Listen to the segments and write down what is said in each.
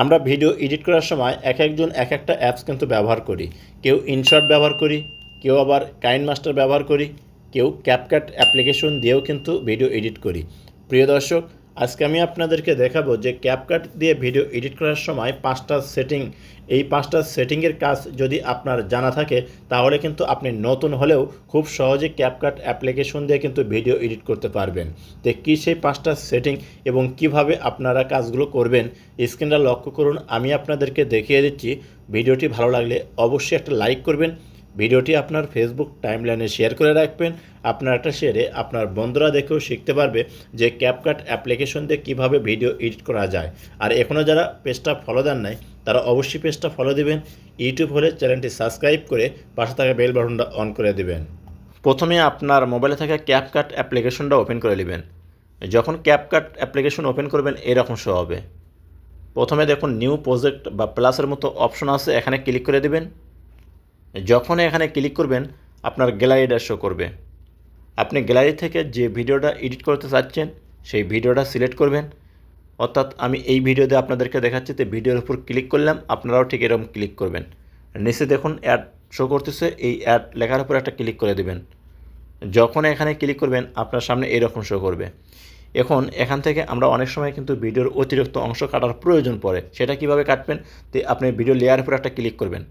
আমরা video edit করার সময় একজন এক একটা অ্যাপস কিন্তু ব্যবহার করি। কেউ ইনশট ব্যবহার করি, কেউ আবার কাইনমাস্টার ব্যবহার করি, কেউ ক্যাপকাট অ্যাপ্লিকেশন দিয়েও কিন্তু ভিডিও এডিট করি। প্রিয় দর্শক, আজকে আমি আপনাদেরকে দেখাবো যে ক্যাপকাট দিয়ে ভিডিও এডিট করার সময় 5টা সেটিং, এই 5টা সেটিংয়ের কাজ যদি আপনার জানা থাকে তাহলে কিন্তু আপনি নতুন হলেও খুব সহজে ক্যাপকাট অ্যাপ্লিকেশন দিয়ে কিন্তু ভিডিও এডিট করতে পারবেন। তো কী সেই 5টা সেটিং এবং কিভাবে আপনারা কাজগুলো করবেন স্ক্রিনটা লক্ষ্য করুন, আমি আপনাদেরকে দেখিয়ে দিচ্ছি। ভিডিওটি ভালো লাগলে অবশ্যই একটা লাইক করবেন, ভিডিওটি আপনার ফেসবুক টাইমলাইনে শেয়ার করে রাখবেন। আপনার একটা শেয়ারে আপনার বন্ধুরা দেখেও শিখতে পারবে যে ক্যাপকাট অ্যাপ্লিকেশন দিয়ে কীভাবে ভিডিও এডিট করা যায়। আর এখনও যারা পেজটা ফলো দেন নাই তারা অবশ্যই পেজটা ফলো দিবেন। ইউটিউব হলে চ্যানেলটি সাবস্ক্রাইব করে পাশে থাকা বেল বাটনটা অন করে দিবেন। প্রথমে আপনার মোবাইলে থাকা ক্যাপকাট অ্যাপ্লিকেশনটা ওপেন করে নেবেন। যখন ক্যাপকাট অ্যাপ্লিকেশন ওপেন করবেন এরকম শো হবে। প্রথমে দেখুন নিউ প্রজেক্ট বা প্লাসের মতো অপশন আছে, এখানে ক্লিক করে দিবেন। যখন এখানে ক্লিক করবেন আপনার গ্যালারিটা শো করবে। আপনি গ্যালারি থেকে যে ভিডিওটা এডিট করতে চাচ্ছেন সেই ভিডিওটা সিলেক্ট করবেন। অর্থাৎ আমি এই ভিডিওতে আপনাদেরকে দেখাচ্ছি, তো ভিডিওর উপর ক্লিক করলাম, আপনারাও ঠিক এরকম ক্লিক করবেন। নিচে দেখুন অ্যাড শো করতেছে, এই অ্যাড লেখার উপর একটা ক্লিক করে দেবেন। যখন এখানে ক্লিক করবেন আপনার সামনে এরকম শো করবে। এখন এখান থেকে আমরা অনেক সময় কিন্তু ভিডিওর অতিরিক্ত অংশ কাটার প্রয়োজন পড়ে, সেটা কিভাবে কাটবেন? তো আপনি ভিডিও লেয়ারের উপর একটা ক্লিক করবেন।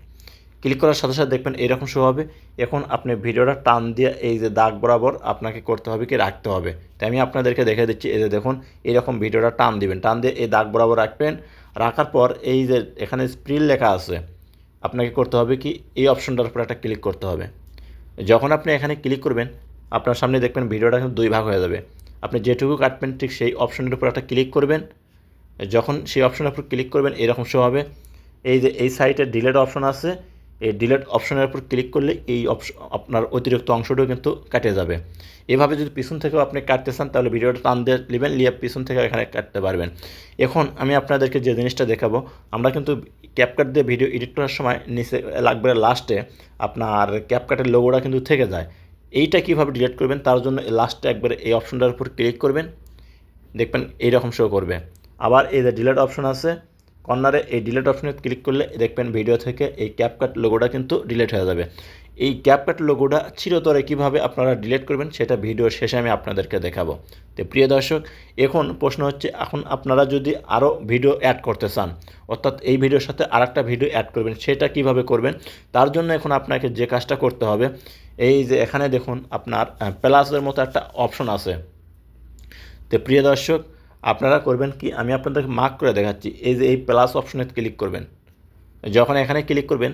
ক্লিক করার সাথে সাথে দেখবেন এরকম শো হবে। এখন আপনি ভিডিওটা টান দিয়ে এই যে দাগ বরাবর আপনাকে করতে হবে কি রাখতে হবে। তাই আমি আপনাদেরকে দেখে দিচ্ছি। এই যে দেখুন এরকম ভিডিওটা টান দিবেন, টান দিয়ে এই দাগ বরাবর রাখবেন। রাখার পর এই যে এখানে স্প্রিল লেখা আছে, আপনাকে করতে হবে কি এই অপশনটার উপর একটা ক্লিক করতে হবে। যখন আপনি এখানে ক্লিক করবেন আপনার সামনে দেখবেন ভিডিওটা কিন্তু 2 ভাগ হয়ে যাবে। আপনি যেটুকু কাটবেন ঠিক সেই অপশনের উপর একটা ক্লিক করবেন। যখন সেই অপশনের উপর ক্লিক করবেন এরকম শো হবে। এই যে এই সাইটে ডিলেট অপশন আছে, এই ডিলেট অপশনের উপর ক্লিক করলে এই আপনার অতিরিক্ত অংশটাও কিন্তু কেটে যাবে। এভাবে যদি পিছন থেকেও আপনি কাটতে চান তাহলে ভিডিওটা টান দিয়ে নেবেন, নিয়ে পিছন থেকে এখানে কাটতে পারবেন। এখন আমি আপনাদেরকে যে জিনিসটা দেখাবো, আমরা কিন্তু ক্যাপকাট দিয়ে ভিডিও এডিট করার সময় নিচে লাগবে লাস্টে আপনার ক্যাপকাটের লোগোটা কিন্তু থেকে যায়। এইটা কীভাবে ডিলিট করবেন তার জন্য লাস্টে একবারে এই অপশনটার উপর ক্লিক করবেন, দেখবেন এইরকম শো করবে। আবার এই যে ডিলিট অপশন আছে কর্নারে, এই ডিলিট অপশনে ক্লিক করলে দেখবেন ভিডিও থেকে এই ক্যাপকাট লোগোটা কিন্তু ডিলিট হয়ে যাবে। এই ক্যাপকাট লোগোটা চিরতরে কীভাবে আপনারা ডিলিট করবেন সেটা ভিডিও শেষে আমি আপনাদেরকে দেখাবো। তো প্রিয় দর্শক, এখন প্রশ্ন হচ্ছে, এখন আপনারা যদি আরও ভিডিও অ্যাড করতে চান, অর্থাৎ এই ভিডিওর সাথে আরেকটা ভিডিও অ্যাড করবেন, সেটা কিভাবে করবেন? তার জন্য এখন আপনাকে যে কাজটা করতে হবে, এই যে এখানে দেখুন আপনার প্লাসের মতো একটা অপশন আছে। তো প্রিয় দর্শক, আপনারা করবেন কি আমি আপনাদেরকে মার্ক করে দেখাচ্ছি। এই যে এই প্লাস অপশনে ক্লিক করবেন। যখন এখানে ক্লিক করবেন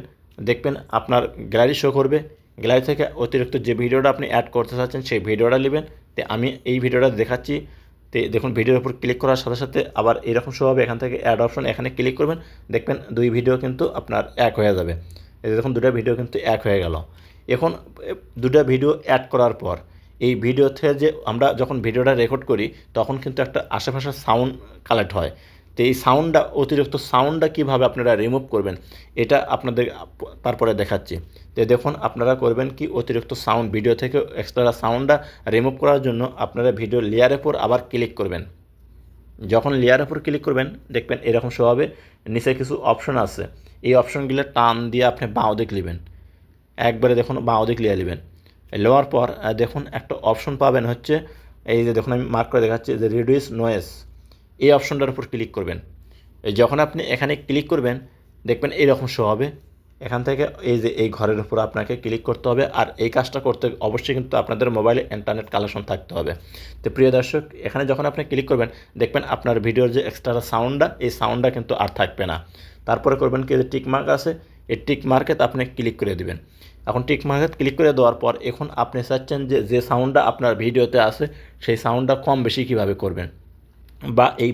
দেখবেন আপনার গ্যালারি শো করবে। গ্যালারি থেকে অতিরিক্ত যে ভিডিওটা আপনি অ্যাড করতে চাচ্ছেন সেই ভিডিওটা নেবেন। তো আমি এই ভিডিওটা দেখাচ্ছি। তো দেখুন ভিডিওর উপর ক্লিক করার সাথে সাথে আবার এরকম শো হবে। এখান থেকে অ্যাড অপশন, এখানে ক্লিক করবেন, দেখবেন 2 ভিডিও কিন্তু আপনার এক হয়ে যাবে। এই দেখুন 2টা ভিডিও কিন্তু এক হয়ে গেল। এখন 2টা ভিডিও অ্যাড করার পর এই ভিডিওতে যে আমরা যখন ভিডিওটা রেকর্ড করি তখন কিন্তু একটা আশেপাশের সাউন্ড কালেক্ট হয়। তো এই সাউন্ডটা, অতিরিক্ত সাউন্ডটা কীভাবে আপনারা রিমুভ করবেন এটা আপনাদের তারপরে দেখাচ্ছি। তো দেখুন আপনারা করবেন কি, অতিরিক্ত সাউন্ড ভিডিও থেকে এক্সট্রা সাউন্ডটা রিমুভ করার জন্য আপনারা ভিডিও লেয়ারের উপর আবার ক্লিক করবেন। যখন লেয়ারের উপর ক্লিক করবেন দেখবেন এরকম শো হবে। নিচে কিছু অপশন আছে, এই অপশনগুলো টান দিয়ে আপনি বাঁ দিক নেবেন, একবারে দেখুন বাঁ দিক নিয়ে নেবেন। নেওয়ার পর দেখুন একটা অপশন পাবেন হচ্ছে, এই যে দেখুন আমি মার্ক করে দেখাচ্ছি যে রিডিউস নয়েজ, এই অপশনটার উপর ক্লিক করবেন। যখন আপনি এখানে ক্লিক করবেন দেখবেন এইরকম শো হবে। এখান থেকে এই যে এই ঘরের উপর আপনাকে ক্লিক করতে হবে। আর এই কাজটা করতে অবশ্যই কিন্তু আপনাদের মোবাইলে ইন্টারনেট কানেকশন থাকতে হবে। তো প্রিয় দর্শক, এখানে যখন আপনি ক্লিক করবেন দেখবেন আপনার ভিডিওর যে এক্সট্রা সাউন্ডটা, এই সাউন্ডটা কিন্তু আর থাকবে না। তারপরে করবেন কি, যে টিক মার্ক আছে, এই টিক মার্কে আপনি ক্লিক করে দেবেন। এখন টিক মার্কে ক্লিক করে দেওয়ার পর এখন আপনি চাচ্ছেন যে সাউন্ডটা আপনার ভিডিওতে আছে সেই সাউন্ডটা কম বেশি কীভাবে করবেন, বা এই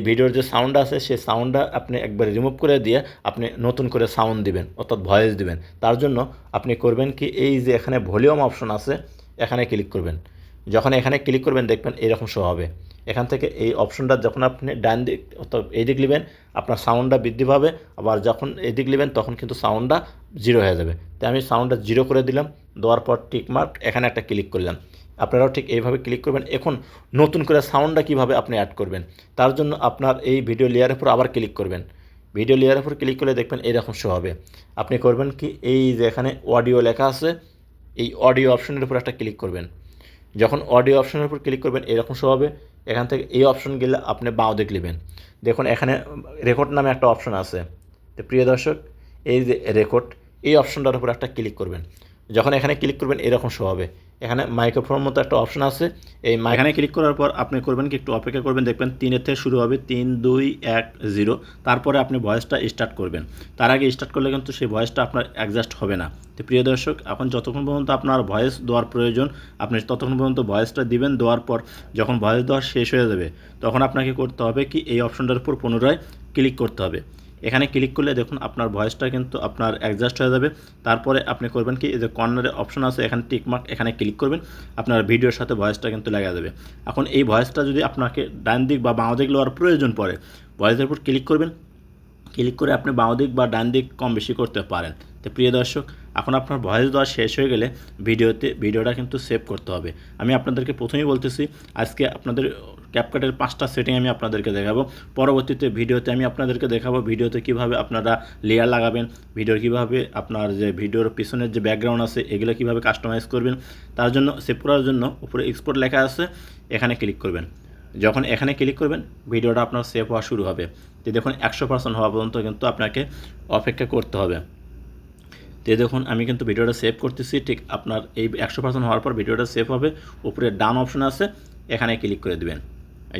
ভিডিওর যে সাউন্ড আছে সেই সাউন্ডটা আপনি একবার রিমুভ করে দিয়ে আপনি নতুন করে সাউন্ড দিবেন, অর্থাৎ ভয়েস দিবেন। তার জন্য আপনি করবেন কি, এই যে এখানে ভলিউম অপশন আছে এখানে ক্লিক করবেন। যখন এখানে ক্লিক করবেন দেখবেন এরকম শো হবে। এখান থেকে এই অপশনটা যখন আপনি ডান দিক অর্থাৎ এই দিক নেবেন আপনার সাউন্ডটা বৃদ্ধি পাবে, আবার যখন এই দিক নেবেন তখন কিন্তু সাউন্ডটা 0 হয়ে যাবে। তাই আমি সাউন্ডটা 0 করে দিলাম। দেওয়ার পর টিক মার্ক এখানে একটা ক্লিক করলাম। আপনারাও ঠিক এইভাবে ক্লিক করবেন। এখন নতুন করে সাউন্ডটা কীভাবে আপনি অ্যাড করবেন, তার জন্য আপনার এই ভিডিও লেয়ারের উপর আবার ক্লিক করবেন। ভিডিও লেয়ারের উপর ক্লিক করলে দেখবেন এইরকম শো হবে। আপনি করবেন কি, এই যে এখানে অডিও লেখা আছে, এই অডিও অপশনের উপর একটা ক্লিক করবেন। যখন অডিও অপশনের উপর ক্লিক করবেন এরকম শো হবে। এখান থেকে এই অপশন গেলে আপনি বাঁ দিক নেবেন। দেখুন এখানে রেকর্ড নামে একটা অপশন আছে। তো প্রিয় দর্শক, এই যে রেকর্ড, এই অপশনটার উপর একটা ক্লিক করবেন। যখন এখানে ক্লিক করবেন এরকম শো হবে। এখানে মাইক্রোফোন মতো একটা অপশন আছে। এখানে ক্লিক করার পর আপনি করবেন কি, একটু অপেক্ষা করবেন। দেখবেন 3 থেকে শুরু হবে, 3 2 1 0। তারপরে আপনি ভয়েসটা স্টার্ট করবেন। তার আগে স্টার্ট করলে কিন্তু সেই ভয়েসটা আপনার অ্যাডজাস্ট হবে না। তো প্রিয় দর্শক, এখন যতক্ষণ পর্যন্ত আপনার ভয়েস দেওয়ার প্রয়োজন আপনি ততক্ষণ পর্যন্ত ভয়েসটা দিবেন। দেওয়ার পর যখন ভয়েস দেওয়া শেষ হয়ে যাবে তখন আপনাকে করতে হবে কি, এই অপশনটার উপর পুনরায় ক্লিক করতে হবে। এখানে ক্লিক করলে দেখুন আপনার ভয়েসটা কিন্তু আপনার অ্যাডজাস্ট হয়ে যাবে। তারপরে আপনি করবেন কি, এই যে কর্নারে অপশন আছে এখানে টিকমার্ক, এখানে ক্লিক করবেন। আপনার ভিডিওর সাথে ভয়েসটা কিন্তু লেগে যাবে। এখন এই ভয়েসটা যদি আপনাকে ডান দিক বা বাঁ দিক লওয়ার প্রয়োজন পড়ে, ভয়েসের উপর ক্লিক করবেন। ক্লিক করে আপনি বাঁ দিক বা ডান দিক কম বেশি করতে পারেন। তো প্রিয় দর্শক, এখন আপনার ভয়েস দেওয়া শেষ হয়ে গেলে ভিডিওটা কিন্তু সেভ করতে হবে। আমি আপনাদেরকে প্রথমেই বলতেছি, আজকে আপনাদের ক্যাপকাটের 5টা সেটিং আমি আপনাদেরকে দেখাবো। পরবর্তীতে ভিডিওতে আমি আপনাদেরকে দেখাবো ভিডিওতে কীভাবে আপনারা লেয়ার লাগাবেন, ভিডিওর কীভাবে আপনার যে ভিডিওর পিছনের যে ব্যাকগ্রাউন্ড আছে এগুলো কীভাবে কাস্টমাইজ করবেন। তার জন্য সেভ করার জন্য উপরে এক্সপোর্ট লেখা আছে, এখানে ক্লিক করবেন। যখন এখানে ক্লিক করবেন ভিডিওটা আপনার সেভ হওয়া শুরু হবে। তো দেখুন 100% হওয়া পর্যন্ত কিন্তু আপনাকে অপেক্ষা করতে হবে। তো দেখুন আমি কিন্তু ভিডিওটা সেভ করতেছি। ঠিক আপনার এই 100% হওয়ার পর ভিডিওটা সেভ হবে। উপরে ডান অপশন আছে, এখানে ক্লিক করে দেবেন।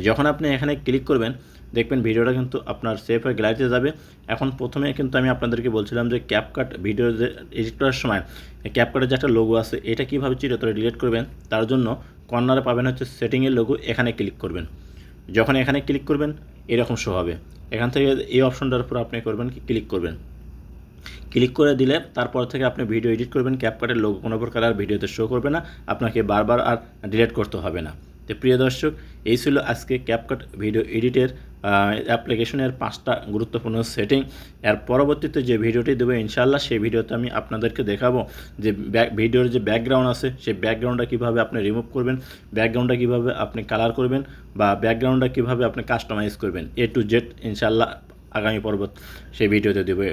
যখন আপনি এখানে ক্লিক করবেন দেখবেন ভিডিওটা কিন্তু আপনার সেভ হয়ে গ্যালারিতে যাবে। এখন প্রথমে কিন্তু আমি আপনাদেরকে বলছিলাম যে ক্যাপকাট ভিডিও যে এডিট করার সময় ক্যাপকাটের যে একটা লোগো আছে এটা কীভাবে চিরতরে ডিলিট করবেন, তার জন্য কর্নারে পাবেন হচ্ছে সেটিংয়ের লোগো, এখানে ক্লিক করবেন। যখন এখানে ক্লিক করবেন এরকম শো হবে। এখান থেকে এই অপশনটার উপর আপনি করবেন কি, ক্লিক করবেন। ক্লিক করে দিলে তারপর থেকে আপনি ভিডিও এডিট করবেন, ক্যাপকাটের লোগো কোনো প্রকার আর ভিডিওতে শো করবে না, আপনাকে বারবার আর ডিলিট করতে হবে না। তো প্রিয় দর্শক, এই ছিল আজকে ক্যাপকাট ভিডিও এডিটের অ্যাপ্লিকেশনের 5টা গুরুত্বপূর্ণ সেটিং। এর পরবর্তীতে যে ভিডিওটি দেবো ইনশাআল্লাহ, সেই ভিডিওতে আমি আপনাদেরকে দেখাবো যে ভিডিওর যে ব্যাকগ্রাউন্ড আছে সেই ব্যাকগ্রাউন্ডটা কীভাবে আপনি রিমুভ করবেন, ব্যাকগ্রাউন্ডটা কীভাবে আপনি কালার করবেন, বা ব্যাকগ্রাউন্ডটা কীভাবে আপনি কাস্টমাইজ করবেন, A to Z ইনশাআল্লাহ আগামী পর্বত সেই ভিডিওতে দেবো।